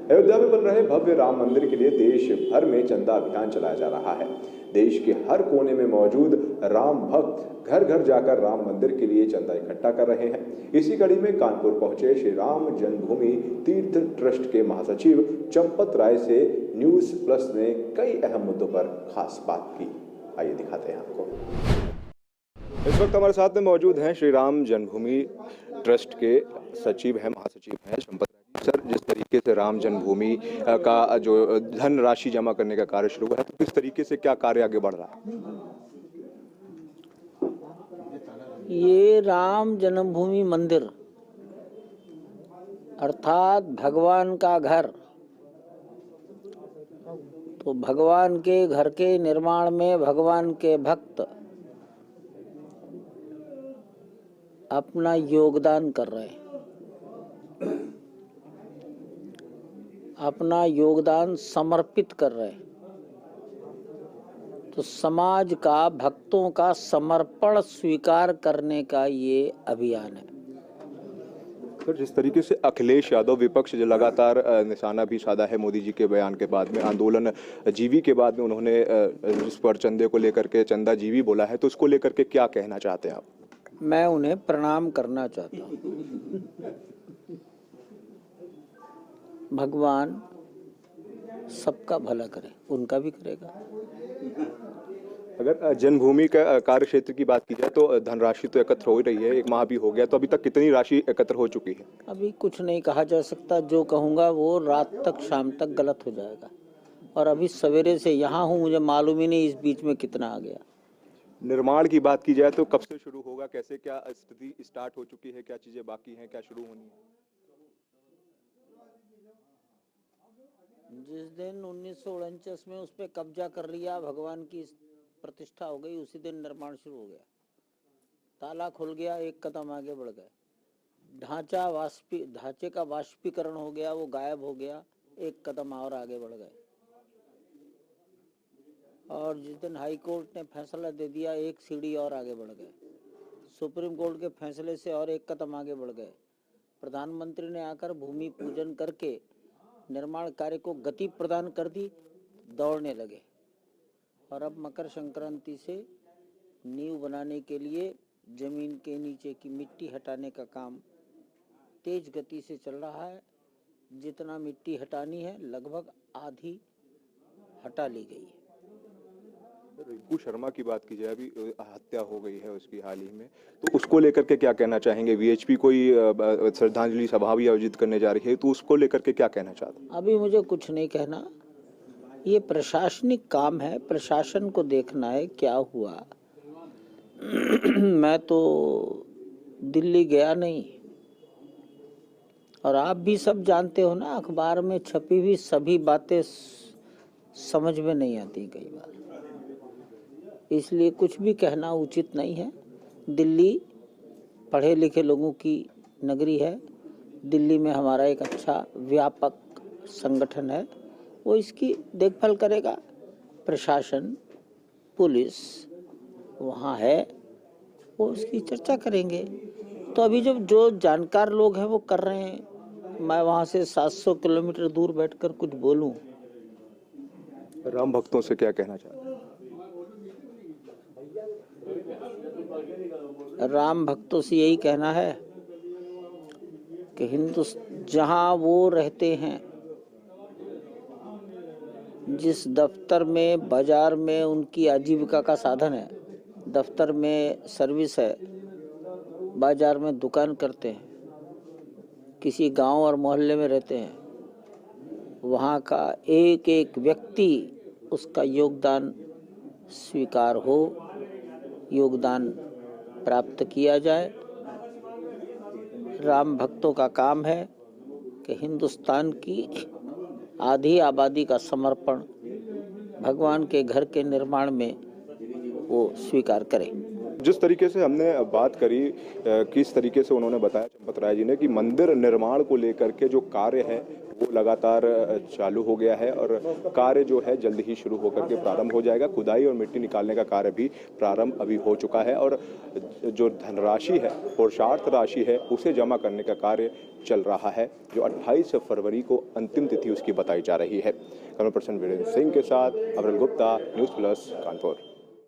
अयोध्या में बन रहे भव्य राम मंदिर के लिए देश भर में चंदा अभियान चलाया जा रहा है। देश के हर कोने में मौजूद राम भक्त घर घर जाकर राम मंदिर के लिए चंदा इकट्ठा कर रहे हैं। इसी कड़ी में कानपुर पहुंचे श्री राम जन्मभूमि तीर्थ ट्रस्ट के महासचिव चंपत राय से न्यूज प्लस ने कई अहम मुद्दों पर खास बात की। आइए दिखाते हैं आपको। इस वक्त हमारे साथ में मौजूद हैं श्री राम जन्मभूमि ट्रस्ट के सचिव हैं, महासचिव हैं चंपत राय जी। सर, जिस तरीके से राम जन्मभूमि का जो धन राशि जमा करने का कार्य शुरू हुआ है, तो किस तरीके से क्या कार्य आगे बढ़ रहा है? ये राम जन्मभूमि मंदिर अर्थात भगवान का घर, तो भगवान के घर के निर्माण में भगवान के भक्त अपना योगदान कर रहे हैं, अपना योगदान समर्पित कर रहे हैं। तो समाज का, भक्तों का समर्पण स्वीकार करने का ये अभियान है। सर, जिस तरीके से अखिलेश यादव विपक्ष जो लगातार निशाना भी साधा है मोदी जी के बयान के बाद में, आंदोलन जीवी के बाद में उन्होंने जिस पर चंदे को लेकर के चंदा जीवी बोला है, तो उसको लेकर के क्या कहना चाहते हैं आप? मैं उन्हें प्रणाम करना चाहता हूँ। भगवान सबका भला करे, उनका भी करेगा। अगर जन्मभूमि का कार्य क्षेत्र की बात की जाए तो धनराशि तो एकत्र हो ही रही है, 1 माह भी हो गया, तो अभी तक कितनी राशि एकत्र हो चुकी है? अभी कुछ नहीं कहा जा सकता। जो कहूँगा वो रात तक, शाम तक गलत हो जाएगा। और अभी सवेरे से यहाँ हूँ, मुझे मालूम ही नहीं इस बीच में कितना आ गया। निर्माण की बात की जाए तो कब से शुरू होगा, कैसे, क्या स्थिति स्टार्ट हो चुकी है, क्या चीजें बाकी हैं, क्या शुरू होनी है? जिस दिन 1949 में उस पर कब्जा कर लिया, भगवान की प्रतिष्ठा हो गई, उसी दिन निर्माण शुरू हो गया। ताला खुल गया, एक कदम आगे बढ़ गए। ढांचे का वाष्पीकरण हो गया, वो गायब हो गया, एक कदम और आगे बढ़ गए। और जिस दिन हाई कोर्ट ने फैसला दे दिया, एक सीढ़ी और आगे बढ़ गए। सुप्रीम कोर्ट के फैसले से और एक कदम आगे बढ़ गए। प्रधानमंत्री ने आकर भूमि पूजन करके निर्माण कार्य को गति प्रदान कर दी, दौड़ने लगे। और अब मकर संक्रांति से नींव बनाने के लिए जमीन के नीचे की मिट्टी हटाने का काम तेज गति से चल रहा है। जितना मिट्टी हटानी है लगभग आधी हटा ली गई है। रिंकू शर्मा की बात की जाए, अभी हत्या हो गई है उसकी हाल ही में, तो उसको लेकर के क्या कहना चाहेंगे? वीएचपी कोई श्रद्धांजलि सभा भी आयोजित करने जा रही है, तो उसको लेकर के क्या कहना चाहते हैं? अभी मुझे कुछ नहीं कहना। ये प्रशासनिक काम है, प्रशासन को देखना है क्या हुआ। मैं तो दिल्ली गया नहीं। और आप भी सब जानते हो ना, अखबार में छपी हुई सभी बातें समझ में नहीं आती कई बार, इसलिए कुछ भी कहना उचित नहीं है। दिल्ली पढ़े लिखे लोगों की नगरी है। दिल्ली में हमारा एक अच्छा व्यापक संगठन है, वो इसकी देखभाल करेगा। प्रशासन, पुलिस वहाँ है, वो उसकी चर्चा करेंगे। तो अभी जब जो जानकार लोग हैं वो कर रहे हैं, मैं वहाँ से 700 किलोमीटर दूर बैठकर कुछ बोलूं? राम भक्तों से क्या कहना चाहते हैं? राम भक्तों से यही कहना है कि जहाँ वो रहते हैं, जिस दफ्तर में, बाजार में उनकी आजीविका का साधन है, दफ्तर में सर्विस है, बाजार में दुकान करते हैं, किसी गांव और मोहल्ले में रहते हैं, वहाँ का एक एक व्यक्ति उसका योगदान स्वीकार हो, योगदान प्राप्त किया जाए। राम भक्तों का काम है कि हिंदुस्तान की आधी आबादी का समर्पण भगवान के घर के निर्माण में वो स्वीकार करें। जिस तरीके से हमने बात करी, किस तरीके से उन्होंने बताया चंपत राय जी ने कि मंदिर निर्माण को लेकर के जो कार्य है वो लगातार चालू हो गया है और कार्य जो है जल्द ही शुरू होकर के प्रारंभ हो जाएगा। खुदाई और मिट्टी निकालने का कार्य भी प्रारंभ अभी हो चुका है और जो धनराशि है, पुरुषार्थ राशि है, उसे जमा करने का कार्य चल रहा है, जो 28 फरवरी को अंतिम तिथि उसकी बताई जा रही है। कैमरा पर्सन वीरेंद्र सिंह के साथ अमरल गुप्ता, न्यूज़ प्लस, कानपुर।